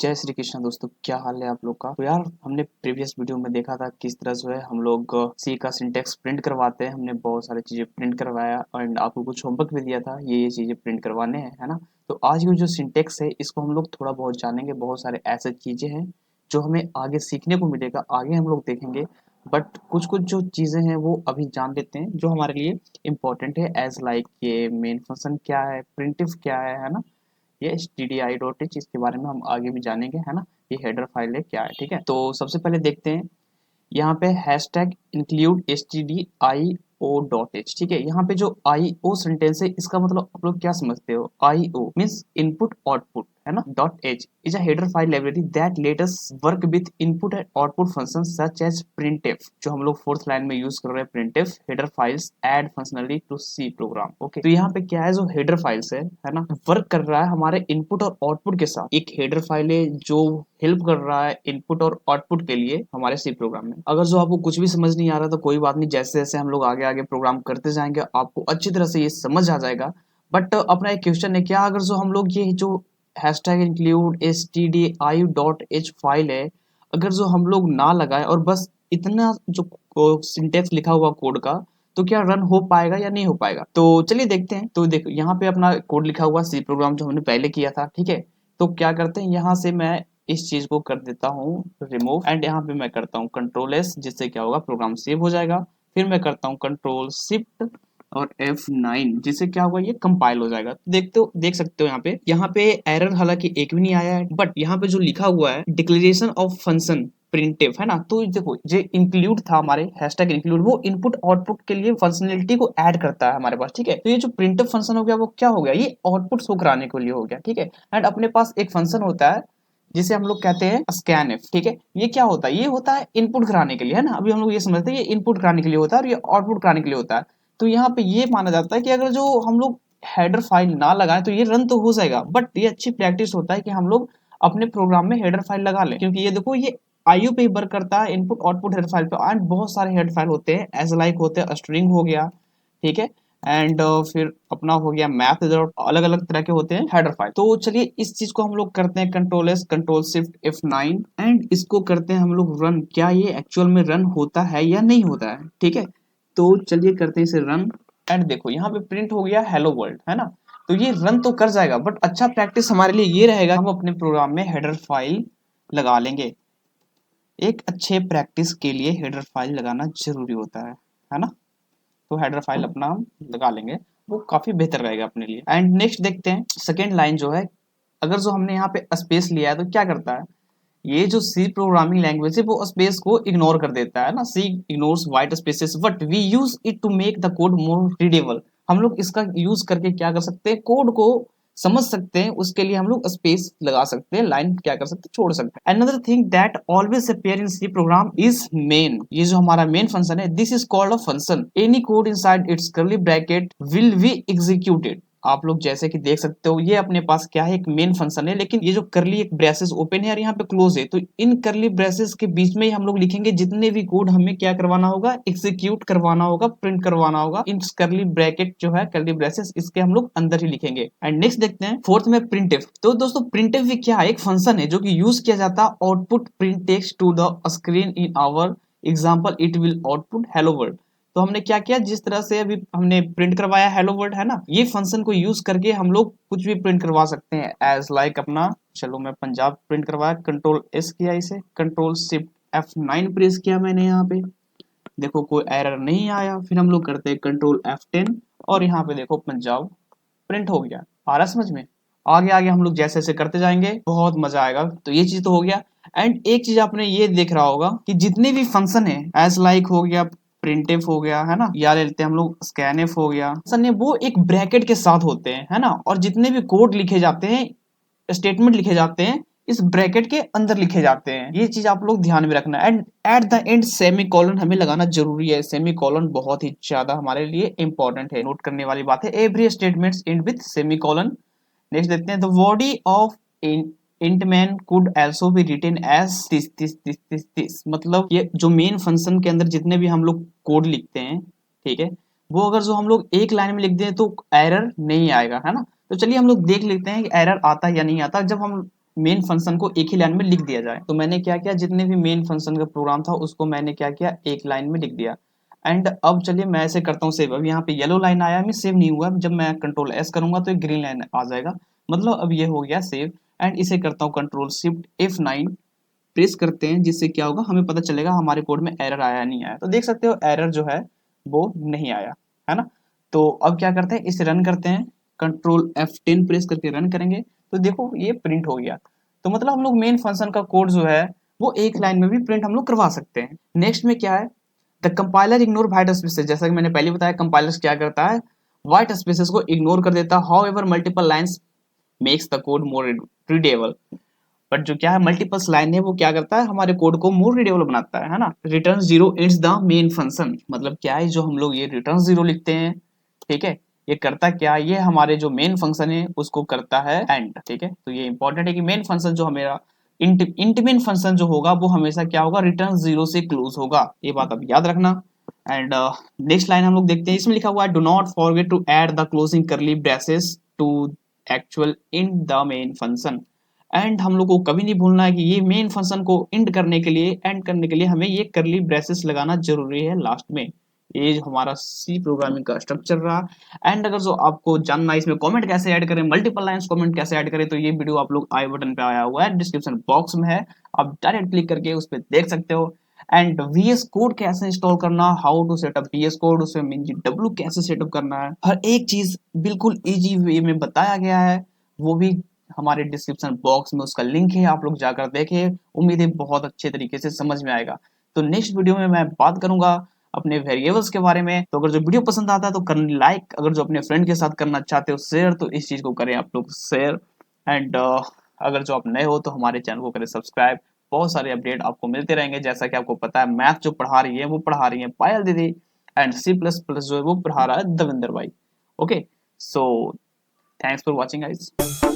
जय श्री कृष्ण दोस्तों, क्या हाल है आप लोग का। तो यार हमने प्रीवियस वीडियो में देखा था किस तरह जो है हम लोग सी का सिंटेक्स प्रिंट करवाते हैं। हमने बहुत सारी चीजें प्रिंट करवाया एंड आपको कुछ होमवर्क भी दिया था ये चीजें प्रिंट करवाने हैं, है ना। तो आज की जो सिंटेक्स है इसको हम लोग थोड़ा बहुत जानेंगे। बहुत सारे ऐसे चीजें हैं जो हमें आगे सीखने को मिलेगा, आगे हम लोग देखेंगे। बट कुछ कुछ जो चीजें हैं वो अभी जान लेते हैं जो हमारे लिए इम्पोर्टेंट है। एज लाइक ये मेन फंक्शन क्या है, प्रिंटिफ क्या है ना। ये stdio.h इसके बारे में हम आगे भी जानेंगे, है ना। ये हेडर फाइल है क्या है, ठीक है। तो सबसे पहले देखते हैं यहाँ पे हैशटैग इंक्लूड stdio.h, ठीक है। यहाँ पे जो IO सेंटेंस है इसका मतलब आप लोग क्या समझते हो। IO मीन्स इनपुट आउटपुट, है ना। .h is a header file library that let us work with input and output functions such as printf, जो हम लोग फोर्थ लाइन में यूज कर रहे हैं। printf header files add functionally to C program। Okay, तो यहाँ पे क्या है, जो हेडर फाइल्स है ना, वर्क कर रहा है हमारे इनपुट और आउटपुट के साथ। एक हेडर फाइल है जो हेल्प कर रहा है इनपुट और आउटपुट के लिए हमारे सी प्रोग्राम में। अगर जो आपको कुछ भी समझ नहीं आ रहा तो कोई बात नहीं, जैसे जैसे हम लोग आगे आगे प्रोग्राम करते जाएंगे आपको अच्छी तरह से ये समझ आ जाएगा। बट अपना एक क्वेश्चन है, क्या अगर जो हम लोग ये जो हैशटैग इंक्लूड stdio.h फाइल है, अगर जो हम लोग ना लगाए और बस इतना जो सिंटेक्स लिखा हुआ कोड का, तो क्या रन हो पाएगा या नहीं हो पाएगा। तो चलिए देखते हैं। तो देखो यहाँ पे अपना कोड लिखा हुआ सी प्रोग्राम जो हमने पहले किया था, ठीक है। तो क्या करते हैं, यहाँ से मैं इस चीज को कर देता हूँ रिमूव एंड यहाँ पे मैं करता हूँ कंट्रोल एस, जिससे क्या होगा प्रोग्राम सेव हो जाएगा। फिर मैं करता हूँ कंट्रोल शिफ्ट और F9, जिससे क्या होगा ये कंपाइल हो जाएगा। तो देख सकते हो यहाँ पे एरर हालांकि एक भी नहीं आया है। बट यहाँ पे जो लिखा हुआ है डिक्लेरेशन ऑफ फंक्शन प्रिंटिव, है ना। तो देखो जो इंक्लूड था हमारे हैशटैग इंक्लूड, वो इनपुट आउटपुट के लिए फंक्शनलिटी को ऐड करता है हमारे पास, ठीक है। तो ये जो प्रिंटिव फंक्शन हो गया वो क्या हो गया, ये आउटपुट शो कराने के लिए हो गया, ठीक है। एंड अपने पास एक फंक्शन होता है जिसे हम लोग कहते हैं स्कैनफ, ठीक है। ये क्या होता है, ये होता है इनपुट कराने के लिए, है ना। अभी हम लोग ये समझते हैं ये इनपुट कराने के लिए होता है और ये आउटपुट कराने के लिए होता है। तो यहाँ पे ये माना जाता है कि अगर जो हम लोग हेडर फाइल ना लगाएं तो ये रन तो हो जाएगा, बट ये अच्छी प्रैक्टिस होता है कि हम लोग अपने प्रोग्राम में हेडर फाइल लगा लें, क्योंकि ये देखो ये आईओ पे ही वर्क करता है, इनपुट आउटपुट हेडर फाइल पे। एंड बहुत सारे हेडर फाइल होते हैं, एज लाइक होते हैं, स्ट्रिंग हो गया, ठीक है। एंड फिर अपना हो गया मैथ, अलग अलग तरह के होते हैं हेडर फाइल। तो चलिए इस चीज को हम लोग करते हैं control S control shift F9 and इसको करते हैं हम लोग रन। क्या ये एक्चुअल में रन होता है या नहीं होता है, ठीक है। तो चलिए करते हैं इसे रन एंड देखो यहाँ पे प्रिंट हो गया हेलो वर्ल्ड, है ना। तो ये रन तो कर जाएगा, बट अच्छा प्रैक्टिस हमारे लिए ये रहेगा हम अपने प्रोग्राम में हेडर फाइल लगा लेंगे। एक अच्छे प्रैक्टिस के लिए हेडर फाइल लगाना जरूरी होता है ना। तो हेडर फाइल अपना हम लगा लेंगे, वो काफी बेहतर रहेगा अपने लिए। एंड नेक्स्ट देखते हैं सेकेंड लाइन जो है, अगर जो हमने यहाँ पे स्पेस लिया है तो क्या करता है, ये जो सी प्रोग्रामिंग लैंग्वेज है वो स्पेस को इग्नोर कर देता है ना। C ignores white spaces but we use it to make the code more readable. हम लोग इसका यूज करके क्या कर सकते हैं, कोड को समझ सकते हैं, उसके लिए हम लोग स्पेस लगा सकते हैं, लाइन क्या कर सकते हैं, छोड़ सकते हैं। Another thing that always appear in C program is main. ये जो हमारा मेन फंक्शन है, this is called a function. Any code inside its curly bracket will be executed. आप लोग जैसे कि देख सकते हो ये अपने पास क्या है, एक मेन फंक्शन है, लेकिन ये जो करली एक ब्रेसेस ओपन है और यहाँ पे क्लोज है, तो इन करली ब्रेसेस के बीच में ही हम लोग लिखेंगे जितने भी कोड हमें क्या करवाना होगा, एग्जीक्यूट करवाना होगा, प्रिंट करवाना होगा। इन करली ब्रैकेट जो है करली ब्रेसेस, इसके हम लोग अंदर ही लिखेंगे। एंड नेक्स्ट देखते हैं फोर्थ में प्रिंटिफ। तो दोस्तों प्रिंटिफ भी क्या है, एक फंक्शन है जो कि यूज किया जाता है output print text to the screen in our example it will output hello world. तो हमने क्या किया, जिस तरह से अभी हमने प्रिंट करवाया हेलो वर्ल्ड, है ना, ये फंक्शन को यूज करके हम लोग कुछ भी प्रिंट करवा सकते हैं। एज लाइक अपना, चलो मैं पंजाब प्रिंट करवाया, कंट्रोल एस किया, इसे कंट्रोल शिफ्ट F9 प्रेस किया मैंने। यहाँ पे देखो कोई एरर नहीं आया। फिर हम लोग करते हैं कंट्रोल F10 और यहाँ पे देखो पंजाब प्रिंट हो गया। आ रहा समझ में। आगे आगे हम लोग जैसे जैसे करते जाएंगे बहुत मजा आएगा। तो ये चीज तो हो गया। एंड एक चीज आपने ये देख रहा होगा कि जितने भी फंक्शन है, एज लाइक हो गया, प्रिंटफ हो गया, है ना, या ले लेते हैं हम लोग स्कैनफ हो गया, फंक्शन है वो एक ब्रैकेट के साथ होते हैं, है ना। और जितने भी कोड लिखे जाते हैं, स्टेटमेंट लिखे जाते हैं, इस ब्रैकेट के अंदर लिखे जाते हैं। ये चीज आप लोग ध्यान में रखना। And at the end semi colon हमें लगाना जरूरी है। सेमी कॉलन बहुत ही ज्यादा हमारे लिए इंपॉर्टेंट है, नोट करने वाली बात है। Every statement and with semi colon. Next देखते हैं, the body of int man could also be written as this। मतलब ये जो मेन फंक्शन के अंदर जितने भी हम लोग कोड लिखते हैं, ठीक है, वो अगर जो हम लोग एक लाइन में लिख दें तो एरर नहीं आएगा, है ना। तो चलिए हम लोग देख लेते हैं कि एरर आता है या नहीं आता। जब हम मेन फंक्शन को एक ही लाइन में लिख दिया जाए। तो मैंने क्या किया, जितने भी मेन फंक्शन का प्रोग्राम था उसको मैंने क्या किया, एक लाइन में लिख दिया। एंड अब चलिए मैं ऐसे करता हूँ सेव। अब यहाँ पे येलो लाइन आया, मैं सेव नहीं हुआ। जब मैं कंट्रोल एस करूंगा तो एक ग्रीन लाइन आ जाएगा, मतलब अब ये हो गया सेव। एंड इसे करता हूँ कंट्रोल शिफ्ट F9 प्रेस करते हैं, जिससे क्या होगा, हमें पता चलेगा हमारे कोड में एरर आया नहीं आया। तो देख सकते हो एरर जो है वो नहीं आया, है ना। तो अब क्या करते हैं, इसे रन करते हैं, कंट्रोल F10 प्रेस करके रन करेंगे तो देखो ये प्रिंट हो गया। तो मतलब हम लोग मेन फंक्शन का कोड जो है वो एक लाइन में भी प्रिंट हम लोग करवा सकते हैं। नेक्स्ट में क्या है, the compiler ignore white spaces. जैसा कि मैंने पहले बताया, कंपाइलर क्या करता है, व्हाइट स्पेसेस को इग्नोर कर देता है। How ever multiple lines makes the code more readable. But जो क्या है, मल्टीपल्स लाइन है वो क्या करता है, हमारे कोड को मोर रीडेबल बनाता है ना। Return zero it's the main function. मतलब क्या है, जो हम लोग ये रिटर्न जीरो लिखते हैं, ठीक है, ये करता क्या, ये हमारे जो मेन फंक्शन है उसको करता है एंड। ठीक है, तो ये इंपॉर्टेंट है कि मेन फंक्शन जो हमारा इंट मेन फंक्शन जो होगा वो हमेशा क्या होगा, रिटर्न जीरो से क्लोज होगा। ये बात अब याद रखना। एंड नेक्स्ट लाइन हम लोग देखते हैं, इसमें लिखा हुआ है do not forget to add the closing curly braces to actual in the main function. And हम लोग को कभी नहीं भूलना है कि ये मेन फंक्शन को एंड करने के लिए, एंड करने के लिए हमें ये करली ब्रेसेस लगाना जरूरी है लास्ट में। ये हमारा सी प्रोग्रामिंग का स्ट्रक्चर रहा। एंड अगर जो आपको जानना है इसमें कमेंट कैसे ऐड करें, मल्टीपल लाइंस कमेंट कैसे ऐड करें, तो ये वीडियो आप लोग आई बटन पे आया हुआ है, डिस्क्रिप्शन बॉक्स में है, आप डायरेक्ट क्लिक करके उस पर देख सकते हो। एंड VS कोड कैसे इंस्टॉल करना, how to setup VS code, उसमें MinGW कैसे सेटअप करना है, हर एक चीज बिल्कुल इजी वे में बताया गया है। वो भी हमारे डिस्क्रिप्शन बॉक्स में उसका लिंक है, आप लोग जाकर देखें। उम्मीद है बहुत अच्छे तरीके से समझ में आएगा। तो नेक्स्ट वीडियो में मैं बात करूंगा अपने वेरिएबल्स के बारे में। तो अगर जो वीडियो पसंद आता है तो करनी लाइक, अगर जो अपने फ्रेंड के साथ करना चाहते हो शेयर, तो इस चीज को करें आप लोग शेयर। एंड अगर जो आप नए हो तो हमारे चैनल को करें सब्सक्राइब। बहुत सारे अपडेट आपको मिलते रहेंगे। जैसा कि आपको पता है, मैथ जो पढ़ा रही है वो पढ़ा रही है पायल दीदी, एंड C++ जो है वो पढ़ा रहा है दविंदर भाई। Okay, so thanks for watching guys.